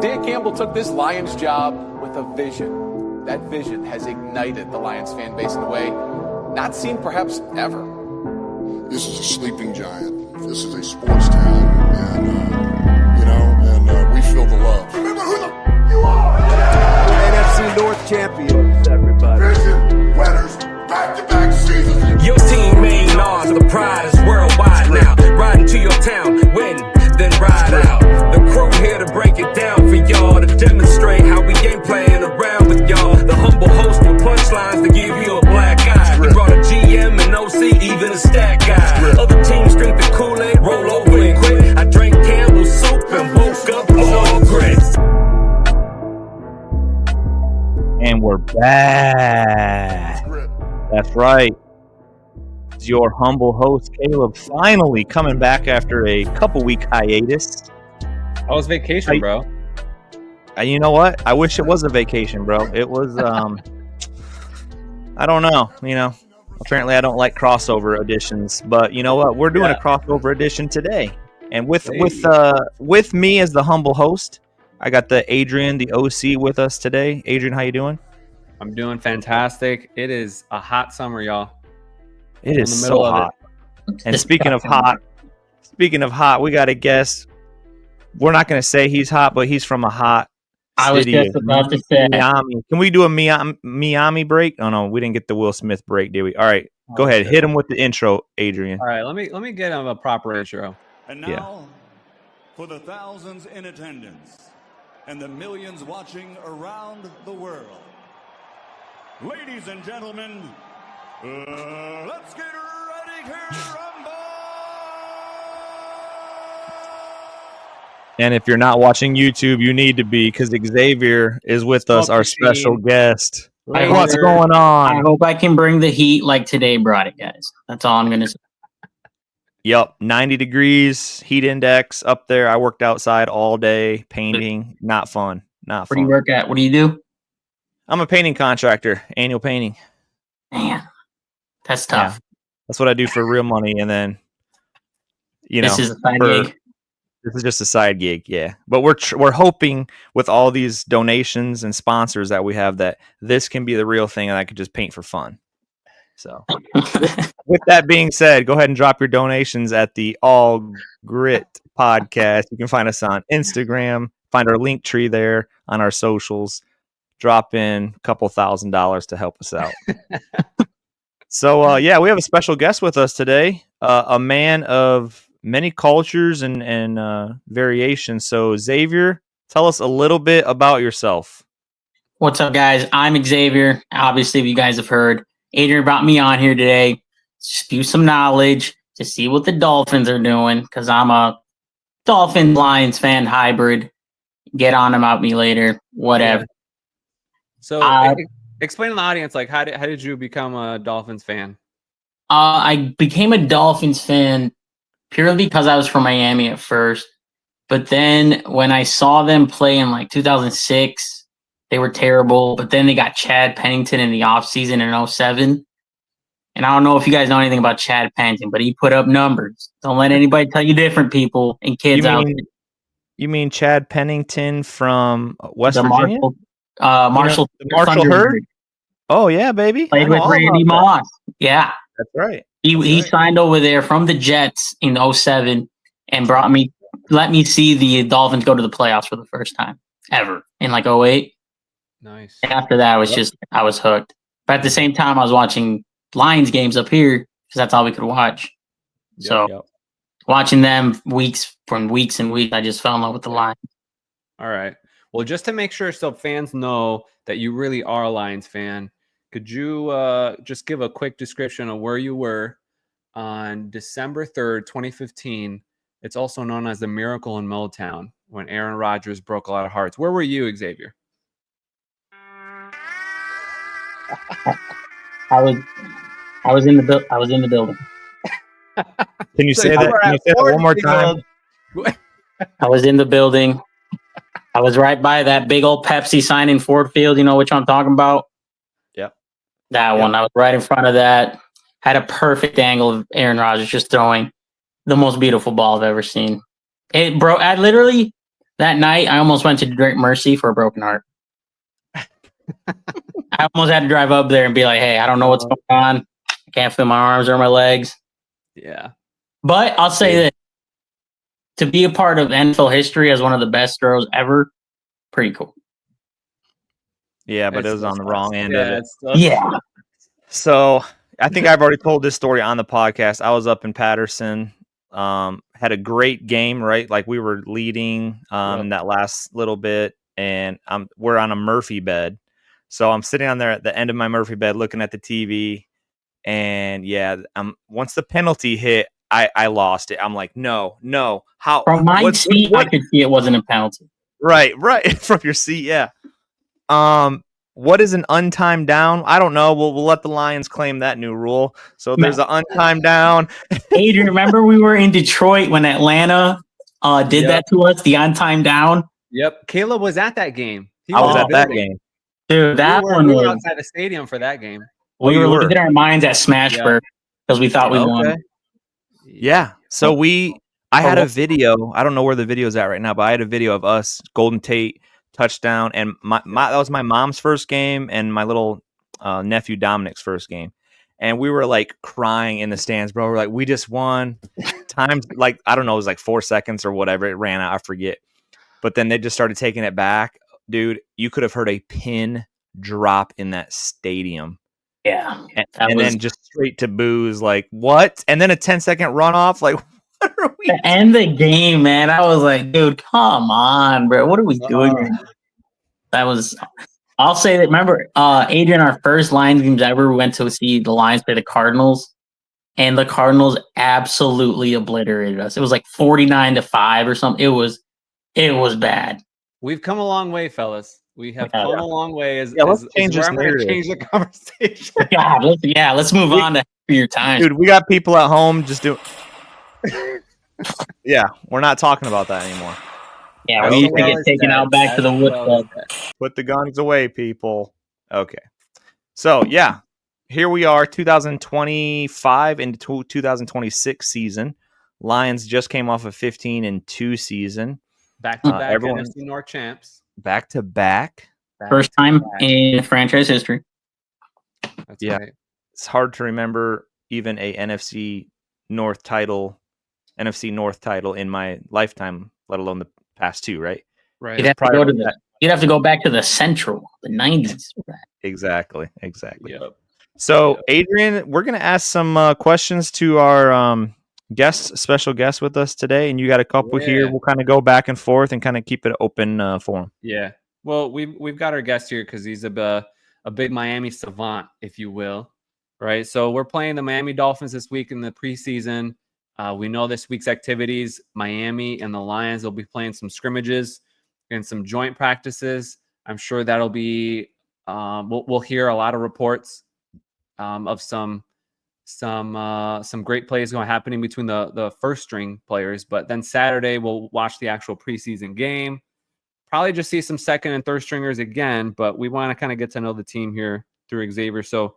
Dan Campbell took this Lions job with a vision. That vision has ignited the Lions fan base in a way not seen perhaps ever. This is a sleeping giant. This is a sports town, and we feel the love. Remember who you are! NFC North champions, everybody. Vision, winners, back-to-back seasons. Your team ain't ours, the pride is worldwide now. Riding to your town, win, then ride out. The crew here to break it down for y'all, to demonstrate how we ain't playing around with y'all. The humble host with punchlines to give you a black eye. We brought a GM and OC, even a stat guy. Other teams drink the Kool-Aid, roll over and quit. I drank Campbell's soup and woke up all grit. And we're back. That's right. It's your humble host, Caleb, finally coming back after a couple-week hiatus. How was vacation, bro? You know what? I wish it was a vacation, bro. It was, I don't know. Apparently I don't like crossover editions. But you know what? We're doing a crossover edition today. And with me as the humble host, I got the Adrian, the OC, with us today. Adrian, how you doing? I'm doing fantastic. It is a hot summer, y'all. It is so hot. And speaking of hot, we got a guest. We're not going to say he's hot, but he's from a hot I was city just about to say. Miami. Can we do a Miami break? Oh, no, we didn't get the Will Smith break, did we? All right, go ahead. Hit him with the intro, Adrian. All right, let me get him a proper intro. And now, for the thousands in attendance and the millions watching around the world, ladies and gentlemen, let's get ready to rumble! And if you're not watching YouTube, you need to be, because Xavier is with us, our special guest. What's going on? I hope I can bring the heat like today brought it, guys. That's all I'm going to say. Yep, 90 degrees, heat index up there. I worked outside all day, painting. Not fun. Not fun. Where do you work at? What do you do? I'm a painting contractor, annual painting. Man, that's tough. Yeah, that's what I do for real money. And then, this is a side gig. This is just a side gig, yeah. But we're hoping with all these donations and sponsors that we have that this can be the real thing and I could just paint for fun. So, with that being said, go ahead and drop your donations at the All Gritt podcast. You can find us on Instagram. Find our link tree there on our socials. Drop in a couple $1,000s to help us out. So, we have a special guest with us today, a man of many cultures and variations. So, Xavier, tell us a little bit about yourself. What's up, guys? I'm Xavier. Obviously, if you guys have heard, Adrian brought me on here today to spew some knowledge, to see what the Dolphins are doing, because I'm a Dolphins-Lions fan hybrid. Get on about me later, whatever. So, explain to the audience, how did you become a Dolphins fan? I became a Dolphins fan purely because I was from Miami at first. But then when I saw them play in 2006, they were terrible. But then they got Chad Pennington in the offseason in 2007. And I don't know if you guys know anything about Chad Pennington, but he put up numbers. Don't let anybody tell you different, people and kids out there. You mean Chad Pennington from West Virginia? Marshall Hurd? Oh, yeah, baby. Played with Randy Moss. Yeah. That's right. He signed over there from the Jets in 2007 and let me see the Dolphins go to the playoffs for the first time ever in 2008. Nice. And after that, I was hooked. But at the same time, I was watching Lions games up here because that's all we could watch. Watching them weeks and weeks, I just fell in love with the Lions. All right. Well, just to make sure so fans know that you really are a Lions fan, could you just give a quick description of where you were on December 3rd, 2015? It's also known as the Miracle in Milltown, when Aaron Rodgers broke a lot of hearts. Where were you, Xavier? I was in the building. Can you say that? Can you say that one more time? I was in the building. I was right by that big old Pepsi sign in Ford Field. You know which I'm talking about? Yep. That one. I was right in front of that. Had a perfect angle of Aaron Rodgers just throwing the most beautiful ball I've ever seen. I literally That night, I almost went to Great Mercy for a broken heart. I almost had to drive up there and be like, hey, I don't know what's going on. I can't feel my arms or my legs. Yeah. But I'll say that to be a part of NFL history as one of the best throws ever, pretty cool. Yeah, but it was on the wrong end of it. Yeah. So I think I've already told this story on the podcast. I was up in Patterson, had a great game, right? Like we were leading in that last little bit, and we're on a Murphy bed. So I'm sitting on there at the end of my Murphy bed looking at the TV, and once the penalty hit, I lost it. I'm like, no. How? From my seat, I could see it wasn't a penalty. Right. From your seat, yeah. What is an untimed down? I don't know. We'll let the Lions claim that new rule. So there's an untimed down. Adrian, remember we were in Detroit when Atlanta did that to us, the untimed down? Yep. Caleb was at that game. I was at that game. Dude, we were outside the stadium for that game. We were losing our minds at Smashburg because we thought we won. Yeah. So I had a video. I don't know where the video is at right now, but I had a video of us, Golden Tate, touchdown, and that was my mom's first game and my little nephew Dominic's first game. And we were like crying in the stands, bro. We're like, we just won. Times like, I don't know, it was like 4 seconds or whatever. It ran out. I forget. But then they just started taking it back. Dude, you could have heard a pin drop in that stadium. Yeah. And then just straight to boos, like, what? And then a 10-second runoff, like, what are we to end the game, man? I was like, dude, come on, bro. What are we doing? I'll say that, remember, Adrian, our first Lions games ever, we went to see the Lions play the Cardinals, and the Cardinals absolutely obliterated us. It was like 49-5 or something. It was bad. We've come a long way, fellas. We have come a long way. Let's change this narrative. Change the conversation. God, let's move on to your time. Dude, we got people at home just doing. Yeah, we're not talking about that anymore. Yeah, we used to get taken out back to the wood club. Put the guns away, people. Okay. So, yeah, here we are, 2025 into 2026 season. Lions just came off a 15-2 season. Back-to-back NFC North champs. Back-to-back. First time in franchise history. That's right. It's hard to remember even a NFC North title in my lifetime, let alone the past two, right? Right. You'd have to go back to the Central, the 90s. Exactly. Yep. So, Adrian, we're going to ask some questions to our special guest with us today, and you got a couple here. We'll kind of go back and forth and kind of keep it open for him. Yeah. Well, we've got our guest here because he's a big Miami savant, if you will, right? So we're playing the Miami Dolphins this week in the preseason. We know this week's activities, Miami and the Lions will be playing some scrimmages and some joint practices. I'm sure that'll be we'll hear a lot of reports of some great plays happening between the first string players. But then Saturday we'll watch the actual preseason game. Probably just see some second and third stringers again, but we want to kind of get to know the team here through Xavier. So,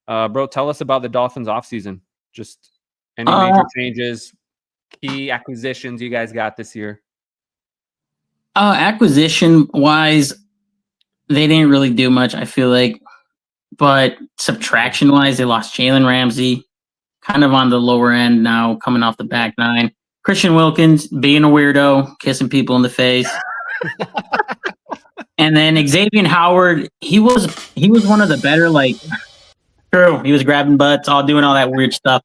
bro, tell us about the Dolphins offseason. Just any major changes, key acquisitions you guys got this year? Acquisition-wise, they didn't really do much, I feel like. But subtraction-wise, they lost Jalen Ramsey, kind of on the lower end now, coming off the back nine. Christian Wilkins, being a weirdo, kissing people in the face. And then Xavier Howard, he was one of the better, true, he was grabbing butts, doing all that weird stuff.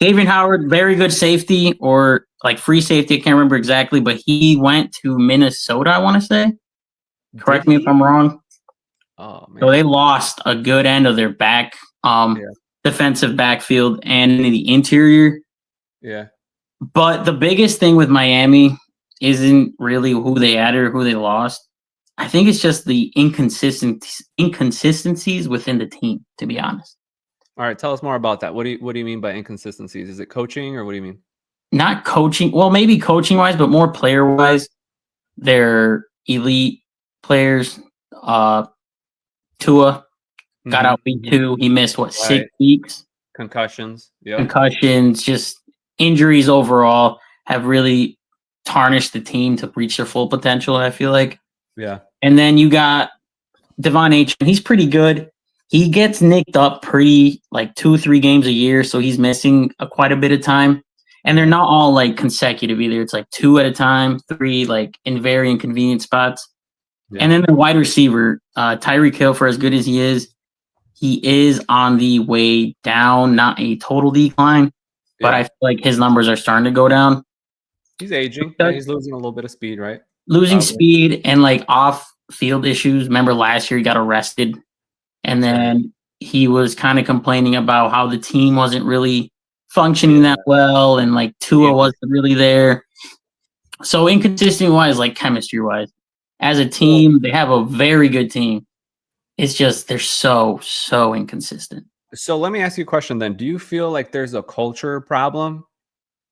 Xavier Howard, very good safety or free safety. I can't remember exactly, but he went to Minnesota, I want to say. Correct me if I'm wrong. Oh, man. So they lost a good end of their back defensive backfield and in the interior. Yeah. But the biggest thing with Miami isn't really who they added or who they lost. I think it's just the inconsistencies within the team, to be honest. All right, tell us more about that. What do you mean by inconsistencies? Is it coaching or what do you mean? Not coaching. Well, maybe coaching wise, but more player wise. They're elite players. Tua got out week 2. He missed 6 weeks. Concussions. Yeah. Concussions, just injuries overall have really tarnish the team to reach their full potential, I feel like. Yeah. And then you got Devon H. He's pretty good. He gets nicked up pretty like 2-3 games a year, so he's missing quite a bit of time. And they're not all like consecutive either. It's like 2 at a time, 3 like in very inconvenient spots. Yeah. And then the wide receiver, Tyreek Hill, for as good as he is on the way down, not a total decline, but I feel like his numbers are starting to go down. He's aging. Yeah, he's losing a little bit of speed, right? Losing speed and like off field issues. Remember last year he got arrested, and then he was kind of complaining about how the team wasn't really functioning that well, and like Tua wasn't really there. So inconsistent wise, like chemistry wise, as a team, they have a very good team. It's just they're so inconsistent. So let me ask you a question then. Do you feel like there's a culture problem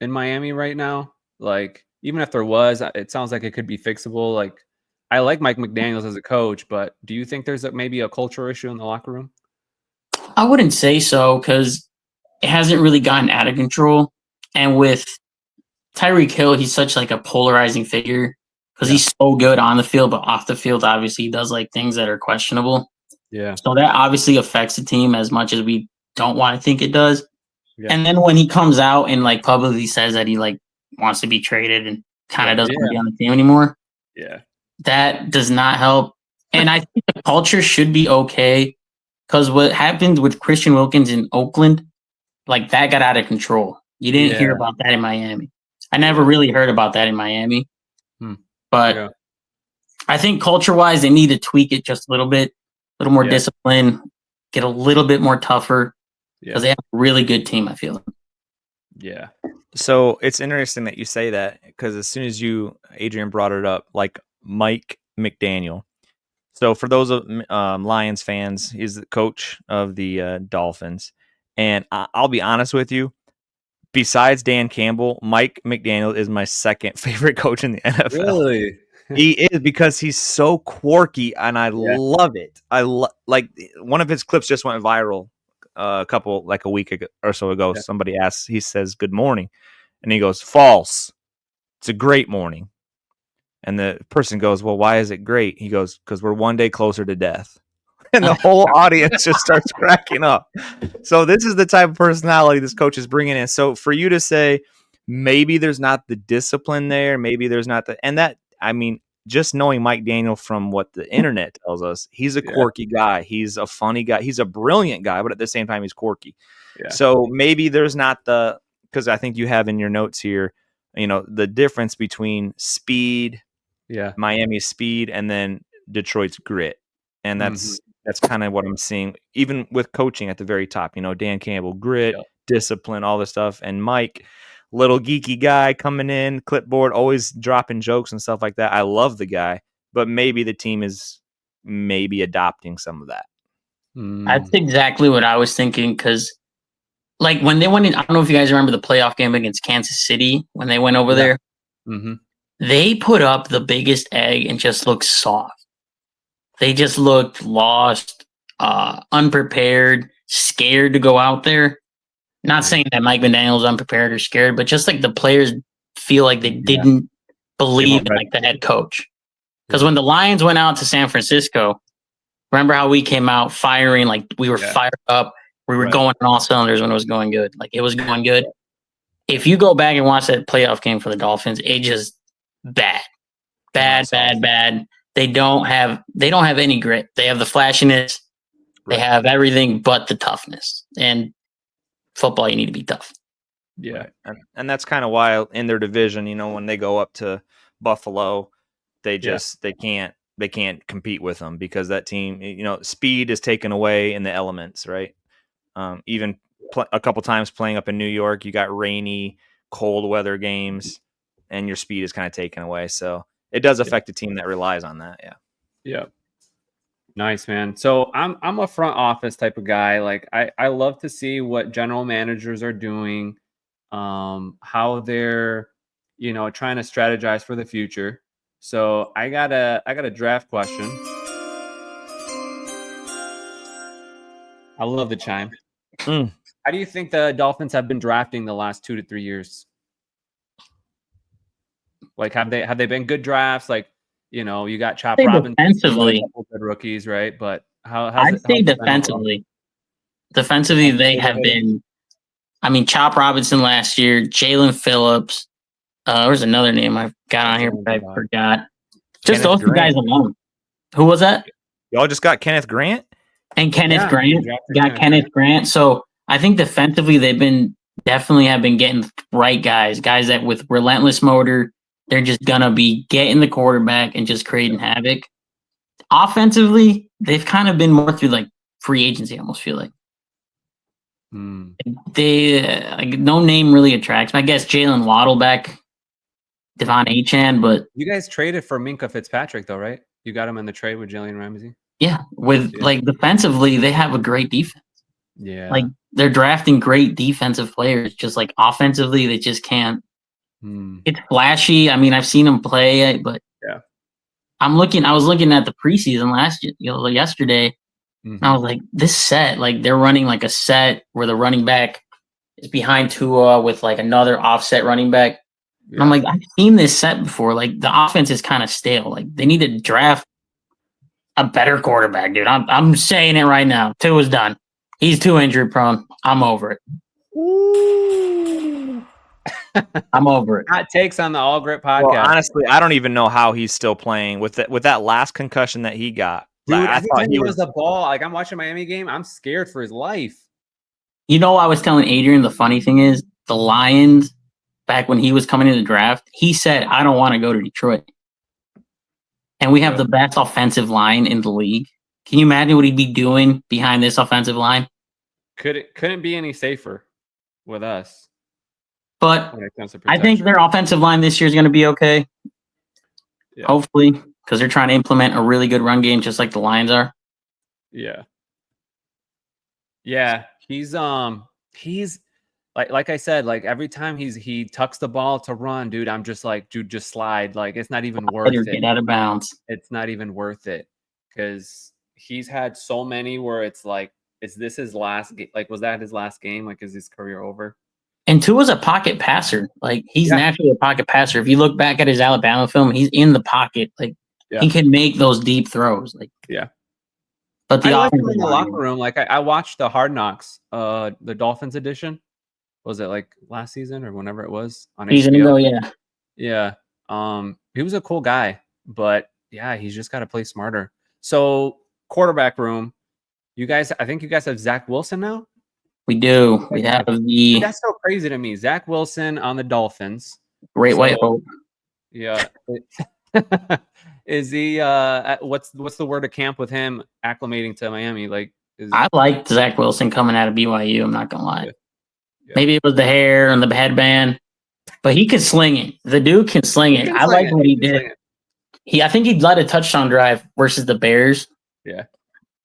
in Miami right now? Like, even if there was, it sounds like it could be fixable. Like, I like Mike McDaniels as a coach, but do you think there's maybe a culture issue in the locker room? I wouldn't say so, because it hasn't really gotten out of control. And with Tyreek Hill, he's such like a polarizing figure because he's so good on the field, but off the field, obviously, he does like things that are questionable. Yeah. So that obviously affects the team as much as we don't want to think it does. Yeah. And then when he comes out and like publicly says that he like wants to be traded and kind of doesn't want to be on the team anymore, that does not help. And I think the culture should be okay, because what happened with Christian Wilkins in Oakland, like that got out of control. You didn't hear about that in Miami. I never really heard about that in Miami. But I think culture-wise, they need to tweak it just a little bit, a little more discipline, get a little bit more tougher, because they have a really good team, I feel. Yeah. So it's interesting that you say that, because as soon as Adrian, brought it up, like Mike McDaniel. So for those Lions fans, he's the coach of the Dolphins. And I'll be honest with you, besides Dan Campbell, Mike McDaniel is my second favorite coach in the NFL. Really? He is, because he's so quirky, and I love it. Like one of his clips just went viral a week ago or so ago. Somebody asked, he says, "Good morning," and he goes, "False. It's a great morning." And the person goes, "Well, why is it great?" He goes, "Because we're one day closer to death." And the whole audience just starts cracking up. So this is the type of personality this coach is bringing in. So for you to say maybe there's not the discipline there, maybe there's not just knowing Mike Daniel from what the internet tells us, he's a quirky guy. He's a funny guy. He's a brilliant guy, but at the same time, he's quirky. Yeah. So maybe there's not because I think you have in your notes here, the difference between speed, Miami's speed, and then Detroit's grit. And that's kind of what I'm seeing, even with coaching at the very top. Dan Campbell, grit, discipline, all this stuff. And Mike, little geeky guy coming in, clipboard, always dropping jokes and stuff like that. I love the guy, but maybe the team is adopting some of that. That's exactly what I was thinking, because like when they went in, I don't know if you guys remember the playoff game against Kansas City when they went over there. They put up the biggest egg and just looked soft. They just looked lost, unprepared, scared to go out there. Not saying that Mike McDaniel's unprepared or scared, but just like the players feel like they didn't believe in like the head coach. Because when the Lions went out to San Francisco, remember how we came out firing, like we were fired up. We were going on all cylinders when it was going good. Like it was going good. If you go back and watch that playoff game for the Dolphins, it just bad. They don't have any grit. They have the flashiness. They have everything but the toughness. And football, you need to be tough. Yeah. And that's kind of why in their division, when they go up to Buffalo, they can't compete with them, because that team, speed is taken away in the elements, right? Even a couple times playing up in New York, you got rainy, cold weather games, and your speed is kind of taken away. So it does affect a team that relies on that. Yeah. Yeah. Nice, man. So I'm a front office type of guy. Like I love to see what general managers are doing, how they're, trying to strategize for the future. So I got a draft question. I love the chime. How do you think the Dolphins have been drafting the last 2 to 3 years? Like, have they been good drafts? Like, you know, you got Chop Say Robinson, defensively. a couple good rookies, right? But how's I'd it say been overall? defensively. Defensively, they have been. I mean, Chop Robinson last year, Jalen Phillips. There's another name I've got on here, but I forgot. Just Kenneth those two Grant. guys alone. Who was that? Y'all just got Kenneth Grant? And Kenneth Yeah, Grant. drafted Got Kenneth Grant. So I think defensively, they've been definitely have been getting right guys that with relentless motor, they're just gonna be getting the quarterback and just creating havoc. Offensively, they've kind of been more through like free agency. I almost feel like they like no name really attracts me. I guess Jalen Waddle back, Devon Achane, but you guys traded for Minka Fitzpatrick though, right? You got him in the trade with Jalen Ramsey. yeah, with like defensively, they have a great defense. Yeah, Like they're drafting great defensive players. Just like offensively, they just can't. It's flashy. I mean, I've seen them play, but yeah. I was looking at the preseason yesterday, and I was like, this set, like they're running like a set where the running back is behind Tua with like another offset running back. Yeah. And I'm like, I've seen this set before. Like the offense is kind of stale. Like they need to draft a better quarterback, dude. I'm saying it right now. Tua's done. He's too injury prone. I'm over it. I'm over it. Hot takes on the All Grit podcast. Well, honestly, I don't even know how he's still playing with that last concussion that he got. Dude, Like, I thought he was the ball. Like I'm watching Miami game, I'm scared for his life. You know, I was telling Adrian, the funny thing is the Lions, back when he was coming in the draft, he said, I don't want to go to Detroit. And we have the best offensive line in the league. Can you imagine what he'd be doing behind this offensive line? Couldn't be any safer with us. But I think their offensive line this year is going to be okay. Yeah. Hopefully, because they're trying to implement a really good run game, just like the Lions are. Yeah. Yeah. He's like I said, like every time he tucks the ball to run, dude, I'm just like, dude, just slide. Like it's not even worth it. Get out of bounds. It's not even worth it because he's had so many where it's like, is this his last game? Like, was that his last game? Like, is his career over? And Tua's a pocket passer. Like he's naturally a pocket passer. If you look back at his Alabama film, he's in the pocket. Like he can make those deep throws. Like But I like him in the locker room. Like I watched the Hard Knocks, the Dolphins edition. Was it like last season or whenever it was on season HBO? ago? Yeah. He was a cool guy, but yeah, he's just got to play smarter. So quarterback room, I think you guys have Zach Wilson now. We do. We have That's so crazy to me. Zach Wilson on the Dolphins. Great White Hope. Yeah. Is he? What's the word of camp with him acclimating to Miami? Like, I liked Zach Wilson coming out of BYU. I'm not gonna lie. Yeah. Maybe it was the hair and the headband, but he can sling it. The dude can sling it. I like what he did. I think he led a touchdown drive versus the Bears. Yeah.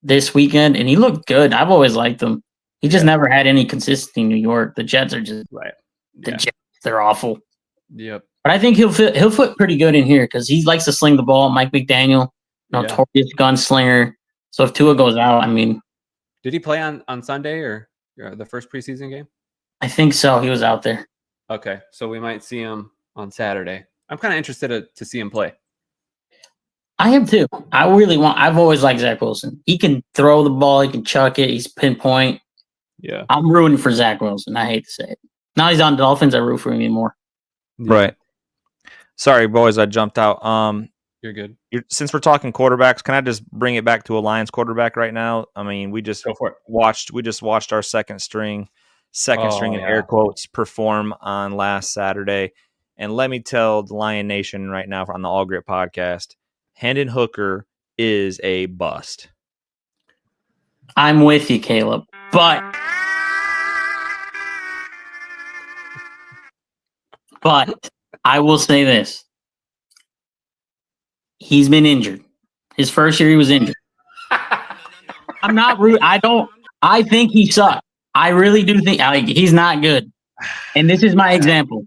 This weekend, and he looked good. I've always liked him. He just never had any consistency in New York. The Jets are just the Jets. They're awful. Yep. But I think he'll fit pretty good in here because he likes to sling the ball. Mike McDaniel, notorious gunslinger. So if Tua goes out, I mean, did he play on Sunday or the first preseason game? I think so. He was out there. Okay, so we might see him on Saturday. I'm kind of interested to see him play. I am too. I've always liked Zach Wilson. He can throw the ball. He can chuck it. He's pinpoint. Yeah. I'm rooting for Zach Wilson. I hate to say it. Now he's on Dolphins. I root for him anymore. Right. Sorry, boys. I jumped out. You're good. Since we're talking quarterbacks, can I just bring it back to a Lions quarterback right now? I mean, we just watched our second string in air quotes perform on last Saturday. And let me tell the Lion Nation right now on the All Grit podcast, Hendon Hooker is a bust. I'm with you, Caleb. But I will say this. He's been injured. His first year he was injured. I'm not rude. I think he sucked. I really do think he's not good. And this is my example.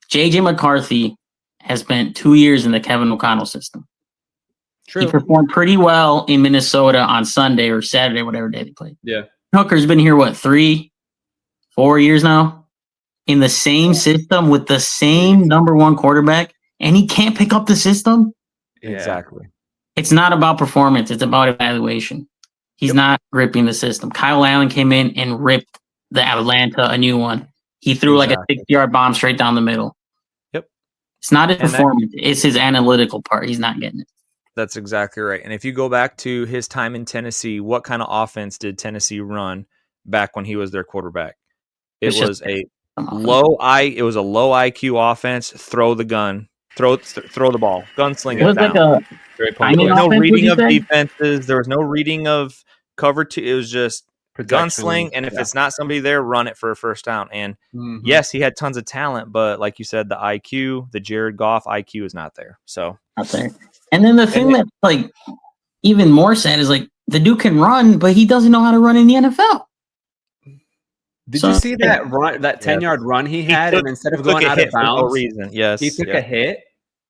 J.J. McCarthy has spent 2 years in the Kevin O'Connell system. True. He performed pretty well in Minnesota on Sunday or Saturday, whatever day they played. Yeah. Hooker's been here, 3-4 years now? in the same system with the same number one quarterback, and he can't pick up the system. Yeah. Exactly. It's not about performance. It's about evaluation. He's not ripping the system. Kyle Allen came in and ripped the Atlanta a new one. He threw like a 60-yard bomb straight down the middle. Yep. It's not his performance. It's his analytical part. He's not getting it. That's exactly right. And if you go back to his time in Tennessee, what kind of offense did Tennessee run back when he was their quarterback? It was a low IQ offense. Throw the gun, throw the ball, gunsling It was it down. like There was no reading of defenses. There was no reading of cover two. It was just gunsling, and if it's not somebody there, run it for a first down. And yes, he had tons of talent, but like you said, the IQ, the Jared Goff IQ, is not there. So not there. And then the thing that's like even more sad is like the dude can run, but he doesn't know how to run in the NFL. Did you see that run, that 10-yard run he had, and instead of going out of bounds, for no reason, yes, he took a hit?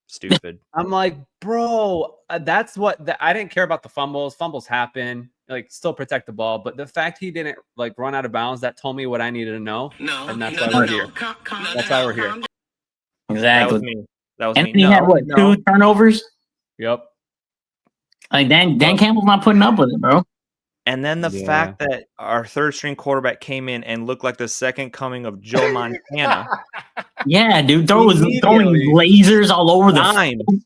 Stupid. I'm like, bro, that's what I didn't care about the fumbles. Fumbles happen. Like, still protect the ball, but the fact he didn't like run out of bounds, that told me what I needed to know. And that's why we're here. That's why we're here. Exactly. That was and me. he had what, 2 turnovers? Yep. Like Dan Campbell's not putting up with it, bro. And then the fact that our third string quarterback came in and looked like the second coming of Joe Montana. Yeah, dude, throwing lasers all over the field.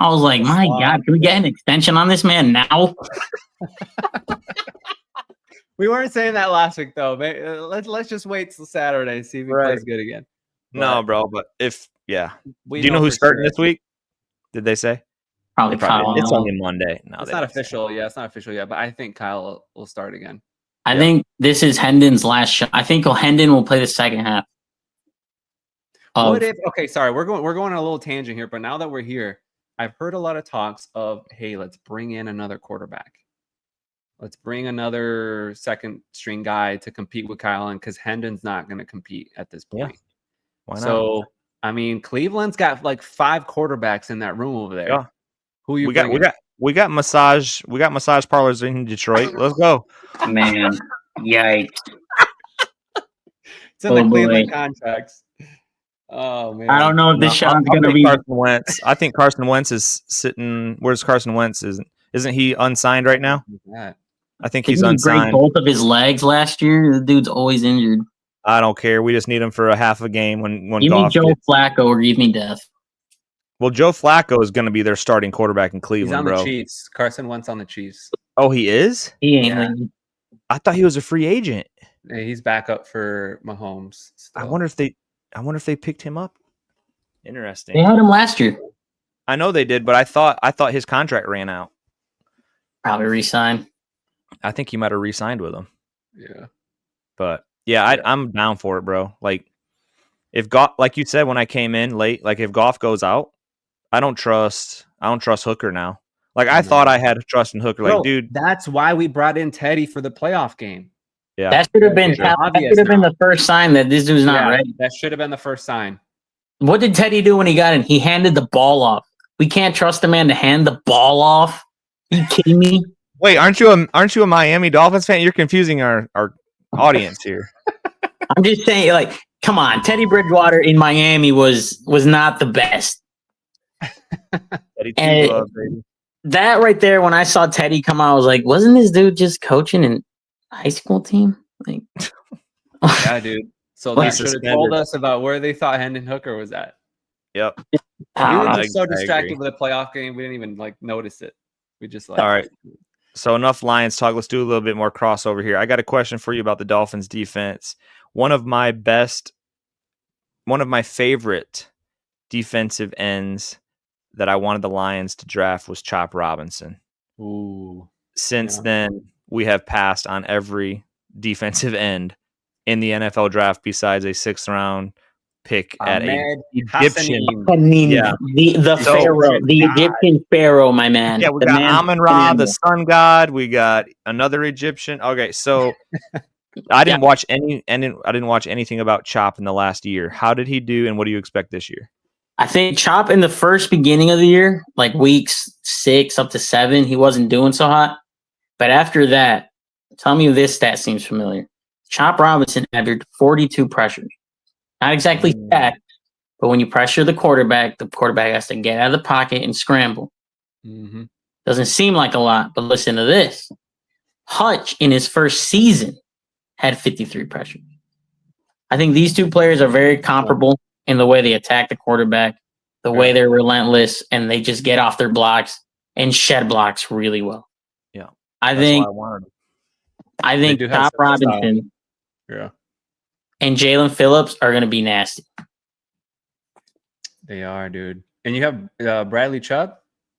I was like, my God, can we get an extension on this man now? We weren't saying that last week, though. Let's just wait till Saturday and see if he plays good again. No, bro, but do you know who's starting this week? Did they say? Probably Kyle. It's only Monday. No, it's not official. Yeah, it's not official yet, but I think Kyle will start again. I think this is Hendon's last shot. I think Hendon will play the second half. What if? Okay, sorry, we're going on a little tangent here, but now that we're here, I've heard a lot of talks of, hey, let's bring in another quarterback. Let's bring another second string guy to compete with Kyle, because Hendon's not going to compete at this point. Yeah. Why not? So, I mean, Cleveland's got like 5 quarterbacks in that room over there. Yeah. Who you we got massage parlors in Detroit. Let's go. Man, yikes. It's in the Cleveland contracts. Oh man. I don't know if this shot's gonna be Carson Wentz. I think Carson Wentz is sitting. Where's Carson Wentz? Isn't he unsigned right now? I think he's unsigned. Break both of his legs last year. The dude's always injured. I don't care. We just need him for a half a game when give me Joe Flacco or give me death. Well, Joe Flacco is going to be their starting quarterback in Cleveland, He's on bro. the Chiefs. Carson Wentz on the Chiefs. Oh, he is? He ain't. I thought he was a free agent. Yeah, he's back up for Mahomes. Still. I wonder if they picked him up. Interesting. They had him last year. I know they did, but I thought his contract ran out. Probably re-signed. I think he might have re-signed with them. Yeah. But I'm down for it, bro. Like if Goff, like you said when I came in late, like if Goff goes out, I don't trust Hooker now. Like I thought I had trust in Hooker. Like, dude, that's why we brought in Teddy for the playoff game. Yeah, that should have been the first sign that this dude's not ready. That should have been the first sign. What did Teddy do when he got in? He handed the ball off. We can't trust the man to hand the ball off. Are you kidding me? Wait, aren't you a Miami Dolphins fan? You're confusing our audience here. I'm just saying, like, come on, Teddy Bridgewater in Miami was not the best. That right there, when I saw Teddy come out, I was like, wasn't this dude just coaching in high school team? Like, yeah, dude. So they should have told us about where they thought Hendon Hooker was at. Yep. We were just so distracted with the playoff game, we didn't even like notice it. We just like. All right. So enough Lions talk. Let's do a little bit more crossover here. I got a question for you about the Dolphins defense. One of my favorite defensive ends that I wanted the Lions to draft was Chop Robinson. Ooh. Since then, we have passed on every defensive end in the NFL draft besides a 6th round pick at a Egyptian. The Pharaoh, the Egyptian Pharaoh, my man. Yeah, we got Amun-Ra, the sun god. We got another Egyptian. Okay, so I didn't watch anything about Chop in the last year. How did he do, and what do you expect this year? I think Chop in the first beginning of the year, like weeks 6 up to 7, he wasn't doing so hot. But after that, tell me if this stat seems familiar. Chop Robinson averaged 42 pressures. Not exactly stacked, but when you pressure the quarterback has to get out of the pocket and scramble. Mm-hmm. Doesn't seem like a lot, but listen to this. Hutch in his first season had 53 pressures. I think these two players are very comparable in the way they attack the quarterback, the way they're relentless, and they just get off their blocks and shed blocks really well. Yeah. I think Tom Robinson and Jalen Phillips are going to be nasty. They are, dude. And you have Bradley Chubb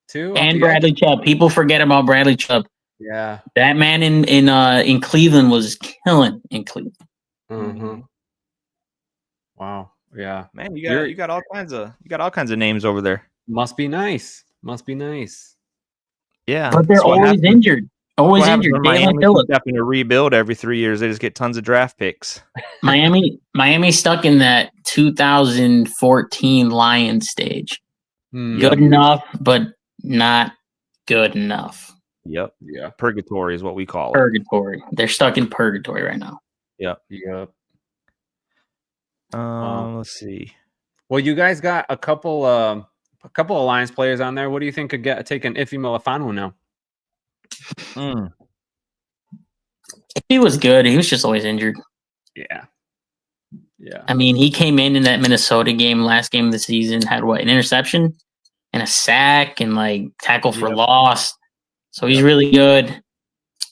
too, and Bradley Chubb. People forget about Bradley Chubb. Yeah, that man in Cleveland was killing in Cleveland. Mm-hmm. Wow. Yeah, man, you got all kinds of names over there. Must be nice. Yeah, but they're always injured. Always injured. Miami having to rebuild every 3 years. They just get tons of draft picks. Miami stuck in that 2014 Lions stage. Good enough, but not good enough. Yep. Yeah. Purgatory is what we call it. Purgatory. They're stuck in purgatory right now. Yep. Let's see. Well, you guys got a couple Alliance players on there. What do you think could take an Iffy Melifonwu now? He was good. He was just always injured. Yeah. I mean, he came in that Minnesota game, last game of the season, had an interception and a sack and tackle for loss. So he's really good.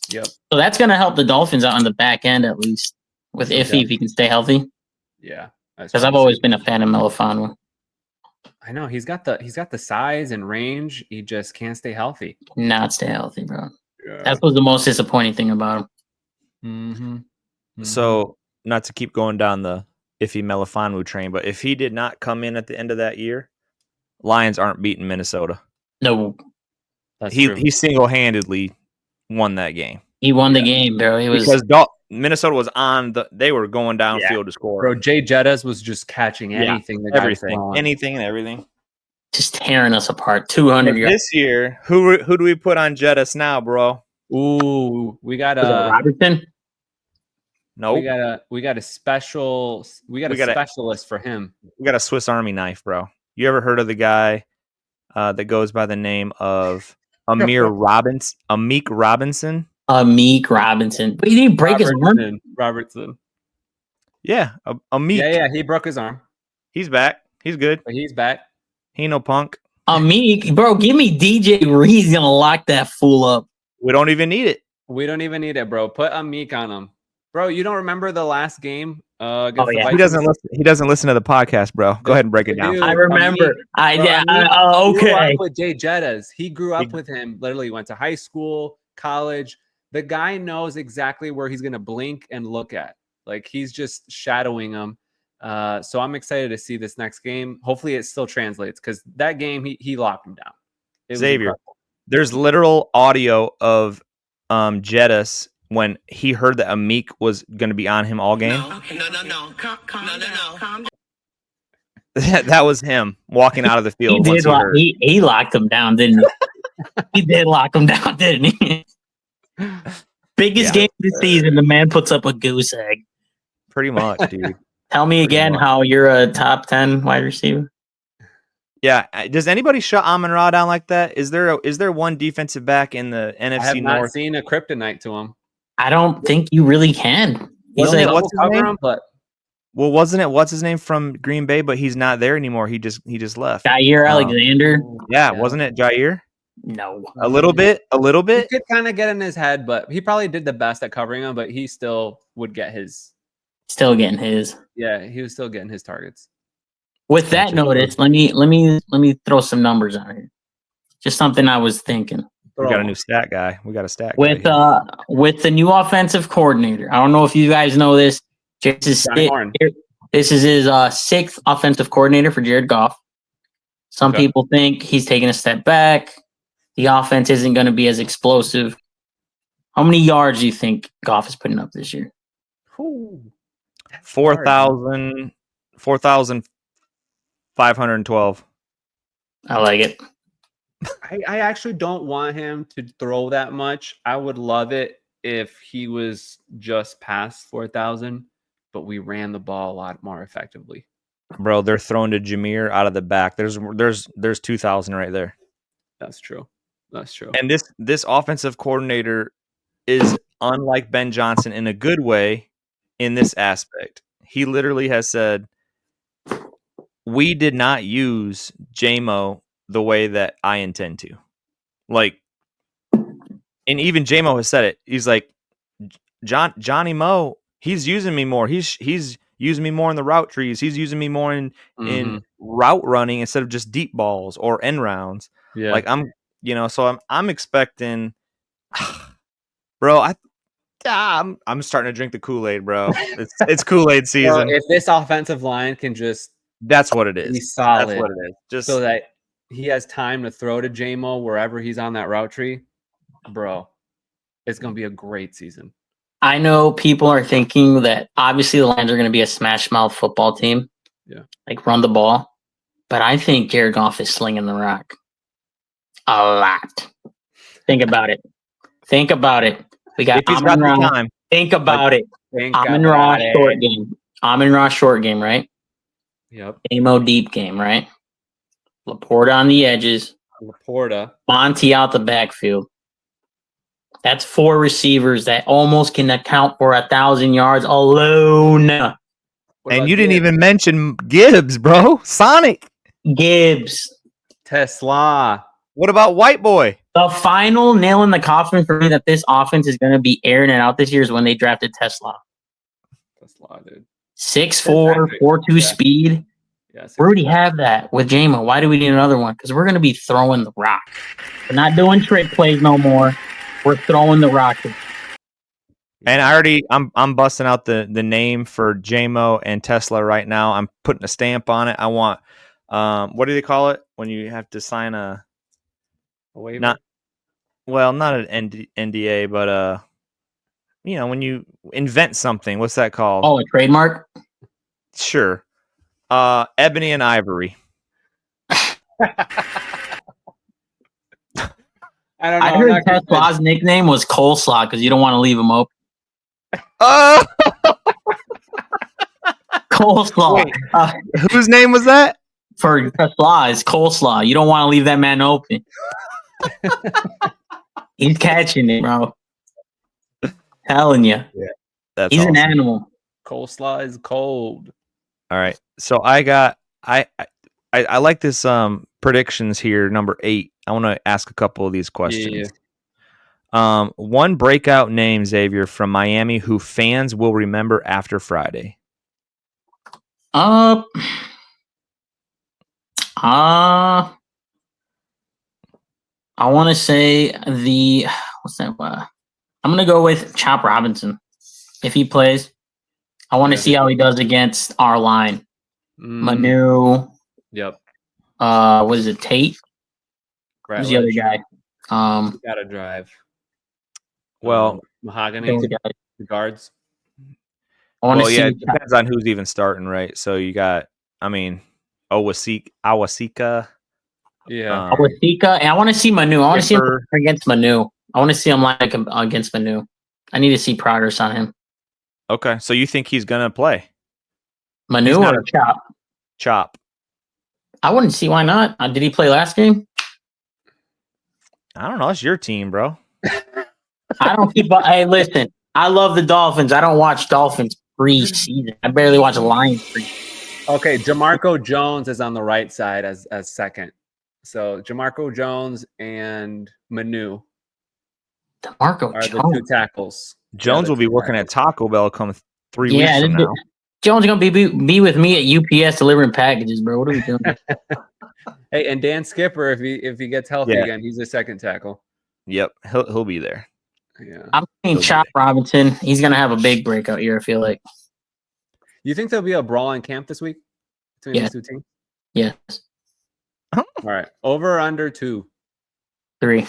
Yep. So that's going to help the Dolphins out on the back end, at least with Iffy if he can stay healthy. Yeah. Because I've always been a fan of Melifonwu. I know he's got the size and range. He just can't stay healthy. Not stay healthy, bro. Yeah. That was the most disappointing thing about him. Mm-hmm. So, not to keep going down the Iffy Melifonwu train, but if he did not come in at the end of that year, Lions aren't beating Minnesota. No, he single-handedly won that game. He won the game, bro. Because Minnesota was they were going downfield to score. Bro, Jay Jettas was just catching anything. Anything and everything. Just tearing us apart. 200 yards. This year, who do we put on Jettas now, bro? Ooh, we got Robertson. No, we got a specialist for him. We got a Swiss Army knife, bro. You ever heard of the guy that goes by the name of Amik Robinson? Amik Robinson. But he didn't break his arm. Robertson. Yeah, Amik. Yeah, he broke his arm. He's back. He's good. But he's back. He ain't no punk. Amik, bro, give me DJ Reed. He's gonna lock that fool up. We don't even need it. Bro. Put Amik on him. Bro, you don't remember the last game? He doesn't listen to the podcast, bro. Go ahead and break it down. Dude, I remember. Okay. Grew up with Jay Jettas. He grew up with him. Literally went to high school, college. The guy knows exactly where he's gonna blink and look at. He's just shadowing him. So I'm excited to see this next game. Hopefully, it still translates because that game he locked him down. Xavier, there's literal audio of Jettas when he heard that Amik was going to be on him all game. No. Calm. That was him walking out of the field. He locked him down, didn't he? He did lock him down, didn't he? Biggest game of the season. The man puts up a goose egg. Pretty much, dude. Tell me again how you're a top 10 wide receiver. Yeah. Does anybody shut Amon-Ra down like that? Is there one defensive back in the NFC North? I have not seen a kryptonite to him. I don't think you really can. What's his name? Wasn't it what's his name from Green Bay? But he's not there anymore. He just left. Jair Alexander. Yeah, wasn't it Jair? No. A little bit. He could kind of get in his head, but he probably did the best at covering him. But he still would get his. Still getting his. Yeah, he was still getting his targets. With that notice, let me throw some numbers on here. Just something I was thinking. We got a new stat guy. With the new offensive coordinator. I don't know if you guys know this. This is his sixth offensive coordinator for Jared Goff. Some people think he's taking a step back. The offense isn't going to be as explosive. How many yards do you think Goff is putting up this year? 4,512. I like it. I actually don't want him to throw that much. I would love it if he was just past 4,000, but we ran the ball a lot more effectively. Bro, they're throwing to Jameer out of the back. There's 2,000 right there. That's true. That's true. And this offensive coordinator is unlike Ben Johnson in a good way in this aspect. He literally has said, we did not use JMO the way that I intend to. Like, and even JMO has said it. He's like, Johnny Mo, he's using me more. He's using me more in the route trees. He's using me more in route running instead of just deep balls or end rounds. Yeah. Like so I'm expecting, bro. I'm starting to drink the Kool-Aid, bro. It's Kool-Aid season. Bro, if this offensive line can just that's what it is. Be solid. That's what it is. Just so that he has time to throw to JMO wherever he's on that route tree, bro. It's gonna be a great season. I know people are thinking that obviously the Lions are going to be a smash mouth football team. Yeah. Like run the ball. But I think Jared Goff is slinging the rock a lot. Think about it. Think about it. We got Amon-Ra. Think about it. Amon-Ra short game. Amon-Ra short game, right? Yep. Amo deep game, right? Laporta on the edges. Laporta. Monty out the backfield. That's 4 receivers that almost can account for 1,000 yards alone. And you didn't even mention Gibbs, bro. Sonic. Gibbs. Tesla. What about White Boy? The final nail in the coffin for me that this offense is going to be airing it out this year is when they drafted Tesla. Tesla, dude. 6'4", 4.2 speed. Yeah, we already have that with JMO. Why do we need another one? Because we're going to be throwing the rock. We're not doing trick plays no more. We're throwing the rock. And I'm busting out the name for JMO and Tesla right now. I'm putting a stamp on it. I want what do they call it when you have to sign a waiver? Not an NDA, but when you invent something, what's that called? Oh, a trademark? Sure. Ebony and Ivory. I don't know. I heard Tesla's nickname was Coleslaw because you don't want to leave him open. Coleslaw. Whose name was that? For Tesla is Coleslaw. You don't want to leave that man open. He's catching it, bro. Telling you. Yeah, he's awesome. An animal. Coleslaw is cold. All right. So I like this predictions here, number 8. I want to ask a couple of these questions. Yeah. One breakout name, Xavier, from Miami who fans will remember after Friday. I want to say what's that? I'm going to go with Chop Robinson. If he plays, I want to see how he does against our line. Manu. Yep. What is it? Tate? Who's the other guy? Got to drive. Well, Mahogany. The guards. I want to see. It depends on who's even starting, right? So you got, Awasika. Yeah. Awasika. And I want to see Manu. I want to see him against Manu. I want to see him against Manu. I need to see progress on him. Okay. So you think he's going to play? Manu or Chop? Chop. I wouldn't see why not. Did he play last game? I don't know. It's your team, bro. I don't keep. Hey, listen. I love the Dolphins. I don't watch Dolphins preseason. I barely watch Lions preseason. Okay, Jamarco Jones is on the right side as second. So Jamarco Jones and Manu are the 2 tackles. Jones will be working at Taco Bell come 3 weeks from now. Jones gonna be with me at UPS delivering packages, bro. What are we doing? Hey, and Dan Skipper, if he gets healthy again, he's a second tackle. Yep, he'll be there. Yeah, I'm thinking Chop Robinson. He's gonna have a big breakout year. I feel like. You think there'll be a brawl in camp this week between these 2 teams? Yes. All right, over or under 2? 3.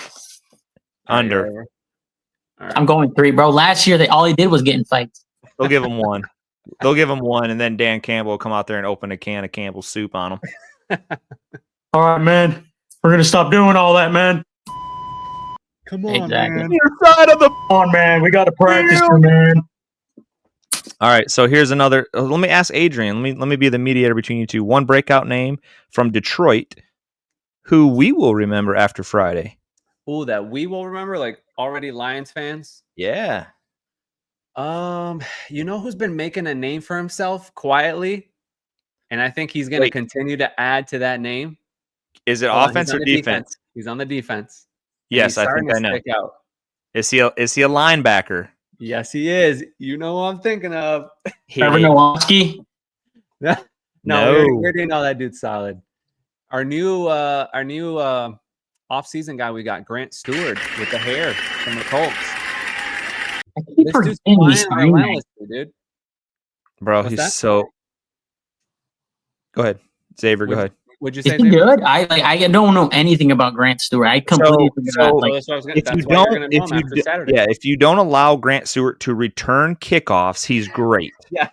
Under. All right. I'm going 3, bro. Last year all he did was get in fights. They'll give him 1. They'll give him 1, and then Dan Campbell will come out there and open a can of Campbell's soup on him. All right, man. We're gonna stop doing all that, man. Come on, man. Your side of the Come on, man. We got to practice, man. All right, so here's another. Let me ask Adrian. Let me be the mediator between you two. One breakout name from Detroit, who we will remember after Friday. Ooh, that we will remember, like already Lions fans. Yeah. You know who's been making a name for himself quietly, and I think he's going to Wait. continue to add to that name. Is it Hold on, offense he's or on the defense? He's on the defense. And Yes, he's I starting think I to know. stick out. Is he a linebacker? Yes, he is. You know who I'm thinking of. Trevor Nowatzki. No, No. we already know that dude's solid. Our new off-season guy, we got Grant Stewart with the hair from the Colts. I keep This dude's forgetting he's flying starting that. relentlessly, dude. Bro, What's he's that? so. Go ahead, Xavier. Go ahead. Would you Is say? he good? I don't know anything about Grant Stewart. I completely forgot. Like, That's what I was gonna. If That's you why you're don't, gonna know if him you after do, Saturday. yeah, if you don't allow Grant Stewart to return kickoffs, he's great. Yes.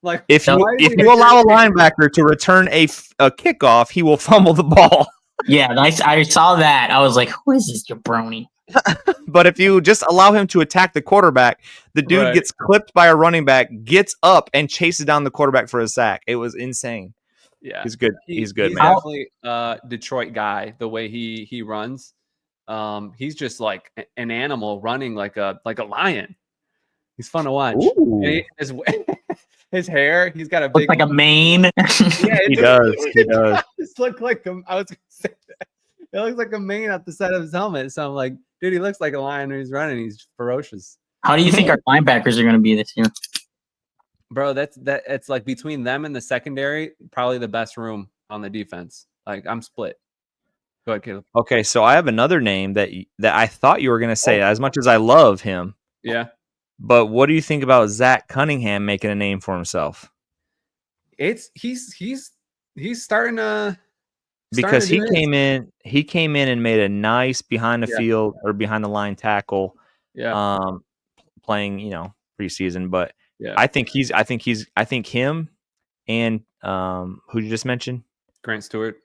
Like If No. you allow a linebacker to return a kickoff, he will fumble the ball. yeah, I saw that. I was like, who is this jabroni? But if you just allow him to attack the quarterback, the dude Right. gets clipped by a running back, gets up and chases down the quarterback for a sack. It was insane. Yeah, He's good. He's good, He's man. definitely a Detroit guy. The way he runs, he's just like an animal running like a lion. He's fun to watch. Ooh. And his hair, he's got a Looks big like a mane. Yeah, He does. He does. Just look like him. I was gonna say that. It looks like a mane at the side of his helmet. So I'm like, dude, he looks like a lion when he's running. He's ferocious. How do you think our linebackers are going to be this year? Bro, it's like between them and the secondary, probably the best room on the defense. Like I'm split. Go ahead, Caleb. Okay, so I have another name that I thought you were going to say. Oh. As much as I love him, Yeah. but what do you think about Zach Cunningham making a name for himself? He's starting to Because do his. he came in and made a nice behind the Yeah. field or behind the line tackle. Yeah. Playing preseason, but Yeah. I think him and who you just mentioned, Grant Stewart.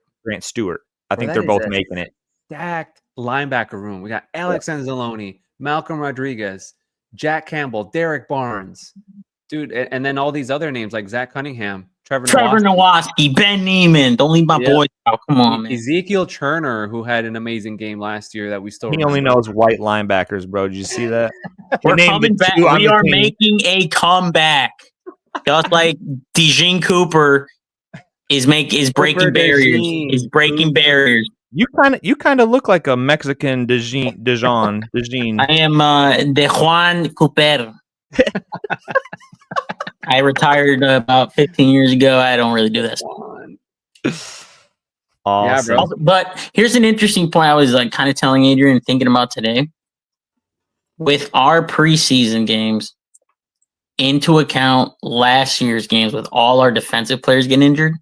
I think they're both making it. Stacked linebacker room. We got Alex Anzalone, Malcolm Rodriguez, Jack Campbell, Derek Barnes, dude, and then all these other names like Zach Cunningham, Trevor Nowatzki, Ben Neiman. Don't leave my boys out. Come on, man. Ezekiel Turner, who had an amazing game last year that we still He remember. only knows white linebackers, bro. Did you see that? We're coming back. We are making a comeback. Just like Dejean Cooper is breaking barriers. Is breaking barriers. You kind of look like a Mexican Dejean. I am De Juan Cooper. I retired about 15 years ago. I don't really do this. Awesome. Yeah, bro. But here's an interesting point I was like kind of telling Adrian and thinking about today. With our preseason games, into account last year's games with all our defensive players getting injured,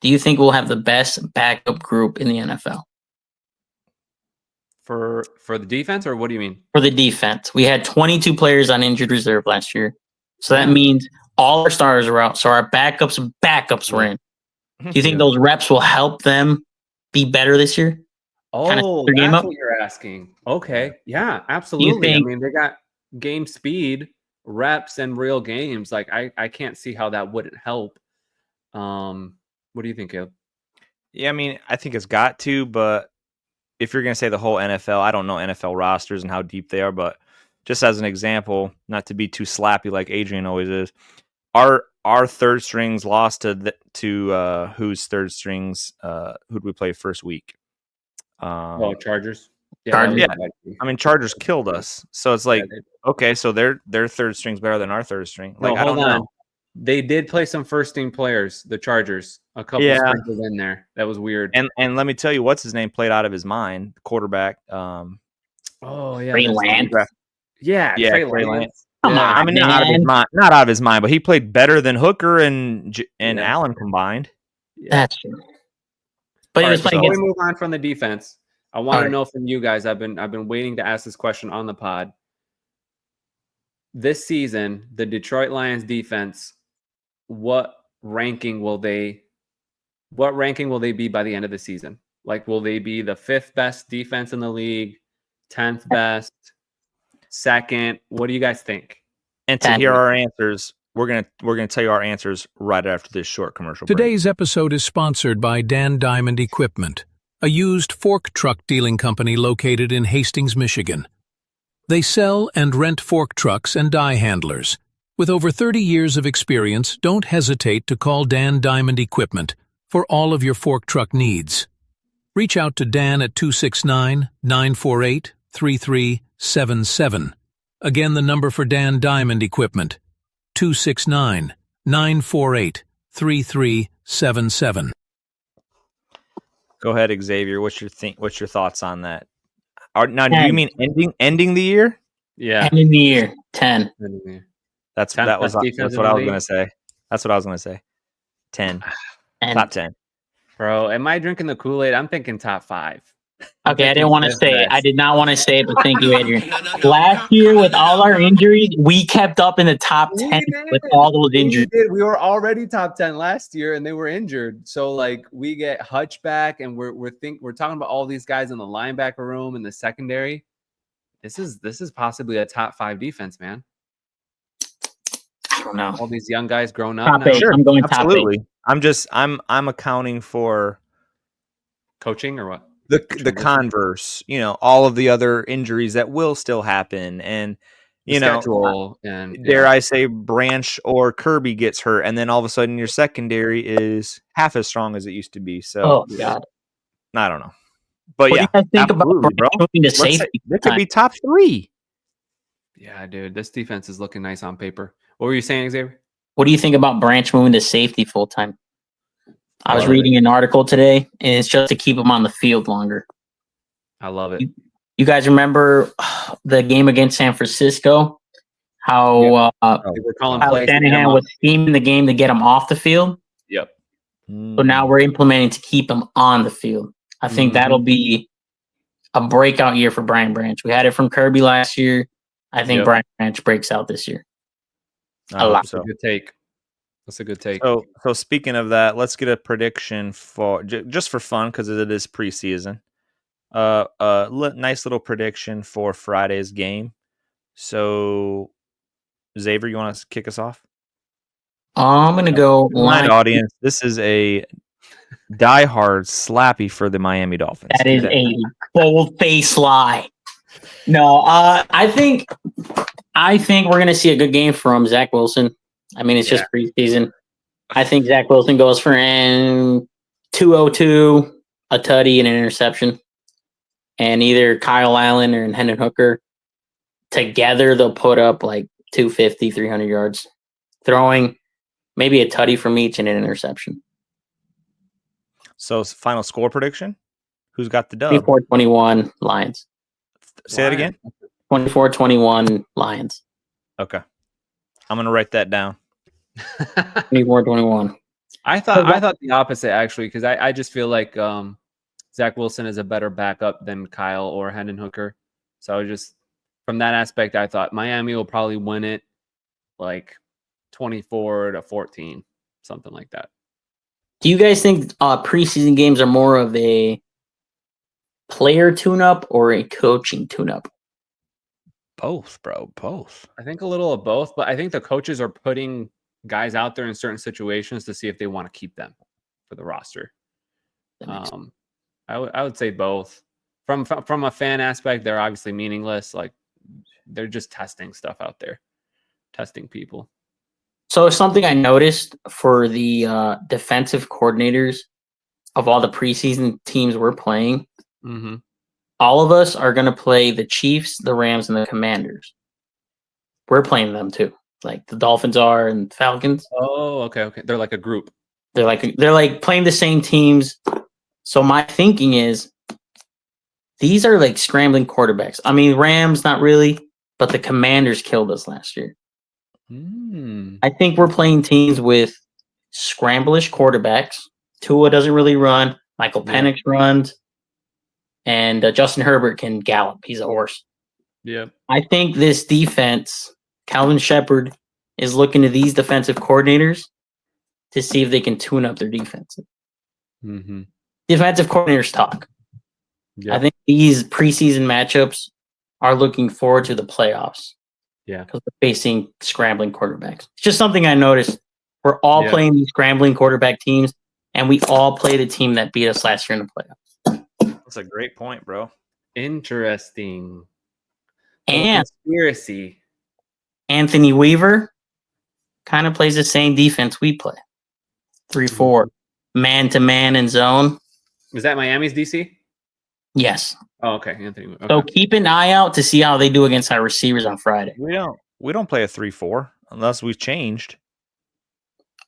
do you think we'll have the best backup group in the NFL? For the defense, or what do you mean? For the defense. We had 22 players on injured reserve last year. So that means all our stars are out. So our backups were in. Do you think those reps will help them be better this year? Oh, that's what you're asking. Okay. Yeah, absolutely. I mean, they got game speed, reps, and real games. Like, I can't see how that wouldn't help. What do you think, Caleb? Yeah, I mean, I think it's got to, but if you're going to say the whole NFL, I don't know NFL rosters and how deep they are, but just as an example, not to be too slappy like Adrian always is, our third strings lost to whose third strings? Who'd we play first week? Chargers. Yeah. I mean, Chargers killed us, so it's like, okay, so their third string's better than our third string. Like, I don't know. They did play some first team players, the Chargers, a couple sprinkles in there. That was weird. And let me tell you, what's his name played out of his mind, the quarterback. Oh yeah, Trey Lance. Yeah, Trey Lance. Come on, I mean, not out of his mind, but he played better than Hooker and Allen combined. That's true. But before we move on from the defense, I want to know from you guys. I've been waiting to ask this question on the pod. This season, the Detroit Lions defense, what ranking will they be by the end of the season? Like, will they be the 5th best defense in the league, 10th best, 2nd? What do you guys think? And to hear our answers, we're gonna tell you our answers right after this short commercial break. Today's episode is sponsored by Dan Diamond Equipment, a used fork truck dealing company located in Hastings, Michigan. They sell and rent fork trucks and die handlers. With over 30 years of experience, don't hesitate to call Dan Diamond Equipment for all of your fork truck needs. Reach out to Dan at 269-948-3377. Again, the number for Dan Diamond Equipment, 269-948-3377. Go ahead, Xavier. What's your thoughts on that? Now, do you mean ending the year? Yeah, ending the year 10. That's what I was going to say. That's what I was going to say. 10, top 10. Bro, am I drinking the Kool-Aid? I'm thinking top 5. Okay, I didn't want to say it. I did not want to say it, but thank you, Adrian. Last year, with all our injuries, we kept up in the top 10 with all those injuries. We were already top 10 last year, and they were injured. So, like, we get Hutch back, and we're talking about all these guys in the linebacker room and the secondary. This is possibly a top 5 defense, man. I don't know. All these young guys grown up. Top 8. Sure, I'm going absolutely. top 8. I'm accounting for coaching or what? The converse, all of the other injuries that will still happen, and schedule, and dare I say, Branch or Kirby gets hurt, and then all of a sudden your secondary is half as strong as it used to be. So, God, I don't know, but what do you guys think about bro? It could be top 3. Yeah, dude, this defense is looking nice on paper. What were you saying, Xavier? What do you think about Branch moving to safety full time? I was reading an article today, and it's just to keep him on the field longer. I love it. You guys remember the game against San Francisco? How Shanahan was scheming the game to get him off the field? Yep. So now we're implementing to keep him on the field. I think that'll be a breakout year for Brian Branch. We had it from Kirby last year. I think Brian Branch breaks out this year. That's a good take. That's a good take. So speaking of that, let's get a prediction for just for fun, because it is preseason. Nice little prediction for Friday's game. So, Xavier, you want to kick us off? I'm gonna go. Audience, this is a diehard slappy for the Miami Dolphins. That is a bold face lie. No, I think we're gonna see a good game from Zach Wilson. I mean, it's just preseason. I think Zach Wilson goes for an 202, a tutty, and an interception. And either Kyle Allen or Hendon Hooker, together they'll put up like 250, 300 yards. Throwing maybe a tutty from each and an interception. So, final score prediction? Who's got the dub? 24-21 Lions. Say that again? 24-21 Lions. Okay. I'm going to write that down. 24-21. I thought the opposite, actually, because I just feel like Zach Wilson is a better backup than Kyle or Hendon Hooker. So just from that aspect, I thought Miami will probably win it like 24-14, something like that. Do you guys think preseason games are more of a player tune-up or a coaching tune-up? Both, bro. Both. I think a little of both, but I think the coaches are putting guys out there in certain situations to see if they want to keep them for the roster. I would say both. From a fan aspect, they're obviously meaningless. Like, they're just testing stuff out there, testing people. So something I noticed for the defensive coordinators of all the preseason teams we're playing, all of us are going to play the Chiefs, the Rams, and the Commanders. We're playing them too, like the Dolphins are and Falcons. Oh, okay. They're like a group. They're like playing the same teams. So my thinking is, these are like scrambling quarterbacks. I mean, Rams not really, but the Commanders killed us last year. I think we're playing teams with scramblish quarterbacks. Tua doesn't really run. Michael Penix runs. And Justin Herbert can gallop. He's a horse. Yeah. I think this defense, Calvin Shepard, is looking to these defensive coordinators to see if they can tune up their defense. Defensive coordinators talk. I think these preseason matchups are looking forward to the playoffs. Yeah. Because we're facing scrambling quarterbacks. It's just something I noticed. We're all Yeah. playing these scrambling quarterback teams, and we all played a team that beat us last year in the playoffs. That's a great point, bro. Interesting. And Conspiracy. Anthony Weaver kind of plays the same defense we play. 3-4. Man-to-man and zone. Is that Miami's DC? Yes. Oh, okay. Anthony. Okay. So keep an eye out to see how they do against our receivers on Friday. We don't play a 3-4 unless we've changed.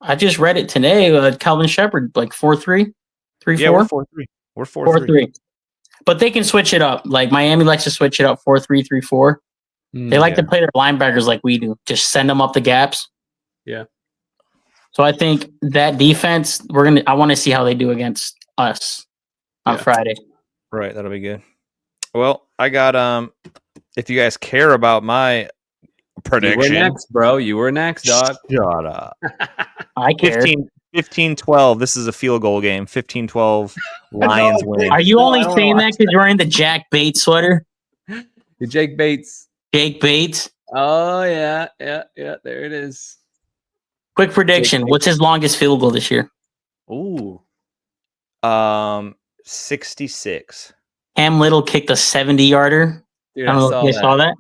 I just read it today. Calvin Shepard, like 4-3, 3-4. Yeah, we're 4-3. We're 4-3. But they can switch it up. Like Miami likes to switch it up 4-3, 3-4. They like to play their linebackers like we do. Just send them up the gaps. Yeah. So I think that defense, I want to see how they do against us on Friday. Right, that'll be good. Well, I got if you guys care about my prediction. You were next, bro. You were next, dog. Shut up. I care. 15-12. This is a field goal game. 15-12. Lions win. Are you only saying that because you're wearing the Jack Bates sweater? The Jake Bates. Jake Bates. Oh, yeah. There it is. Quick prediction. What's his longest field goal this year? Ooh. 66. Cam Little kicked a 70-yarder. Dude, I don't know if you saw that.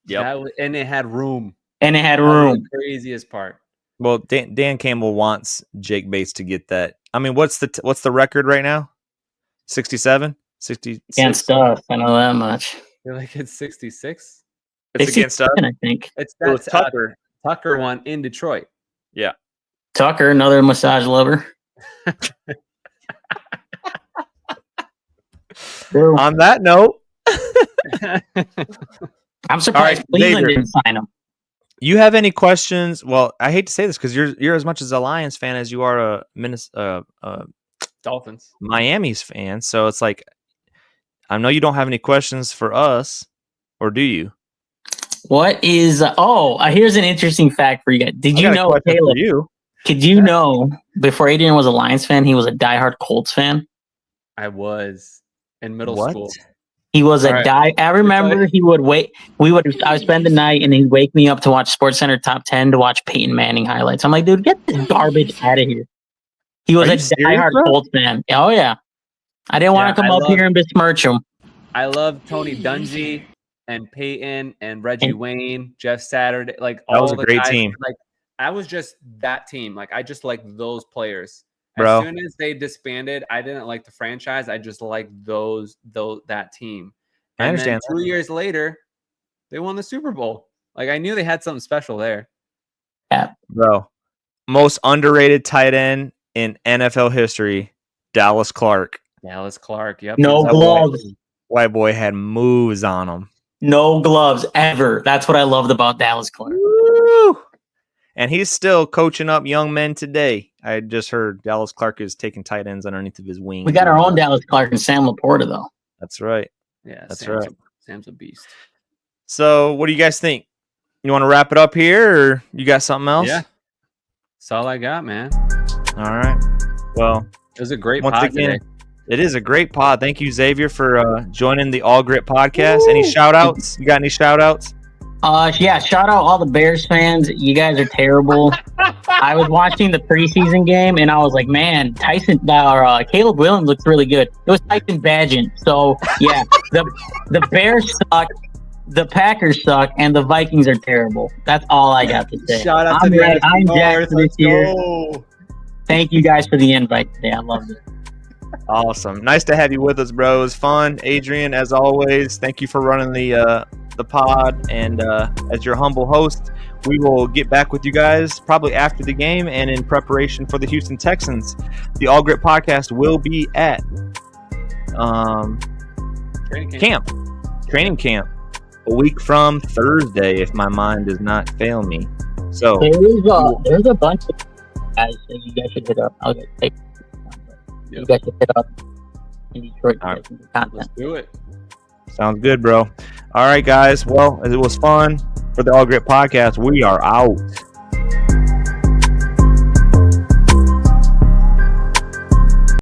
Yep. And it had room. And it had That was room. the craziest part. Well, Dan Campbell wants Jake Bates to get that. I mean, what's the record right now? 67? 66? Against us. I know that much. You're like, it's 66? It's against us? I think. That's Tucker. Tucker won in Detroit. Yeah. Tucker, another massage lover. On that note, I'm surprised Cleveland Xavier, didn't sign him. you have any questions? Well, I hate to say this because you're as much as a Lions fan as you are a Dolphins. Miami's fan. So it's like, I know you don't have any questions for us, or do you? What is? Here's an interesting fact for you guys. Did you know, Caleb? Could you know before Adrian was a Lions fan, he was a diehard Colts fan? I was in middle school. He was I remember he would wait. I would spend the night and he'd wake me up to watch SportsCenter Top 10 to watch Peyton Manning highlights. I'm like, dude, get this garbage out of here. He was a diehard Colts fan. Oh yeah. I didn't want to come up here and besmirch him. I love Tony Dungy and Peyton and Reggie Wayne, Jeff Saturday. Like that was a great team. Like I was just that team. Like I just like those players. Bro. As soon as they disbanded, I didn't like the franchise. I just liked that team. And I understand. Then 2 years later, they won the Super Bowl. Like I knew they had something special there. Yeah, bro. Most underrated tight end in NFL history, Dallas Clark. Dallas Clark. Yep. No gloves. White boy had moves on him. No gloves ever. That's what I loved about Dallas Clark. Woo! And he's still coaching up young men today. I just heard Dallas Clark is taking tight ends underneath of his wings. We got our own Dallas Clark and Sam Laporta, though. That's right. Yeah, that's right. Sam's a beast. So, what do you guys think? You want to wrap it up here, or you got something else? Yeah, that's all I got, man. All right. Well, it was a great once pod again, today. It is a great pod. Thank you, Xavier, for joining the All Gritt podcast. Woo! Any shout outs? You got any shout outs? Yeah, shout out all the Bears fans. You guys are terrible. I was watching the preseason game and I was like, man, Caleb Williams looks really good. It was Tyson Bagent. So yeah, the Bears suck, the Packers suck, and the Vikings are terrible. That's all I got to say. Shout out to I'm Jack for this year. Thank you guys for the invite today. I loved it. Awesome. Nice to have you with us, bro. It was fun. Adrian, as always, thank you for running the pod. And as your humble host, we will get back with you guys probably after the game and in preparation for the Houston Texans. The All Gritt podcast will be at training camp a week from Thursday, if my mind does not fail me. So there's a bunch of guys that you guys should hit up. You guys should hit up in Detroit. All right. Let's do it. Sounds good, bro. All right, guys. Well, it was fun for the All Gritt podcast. We are out.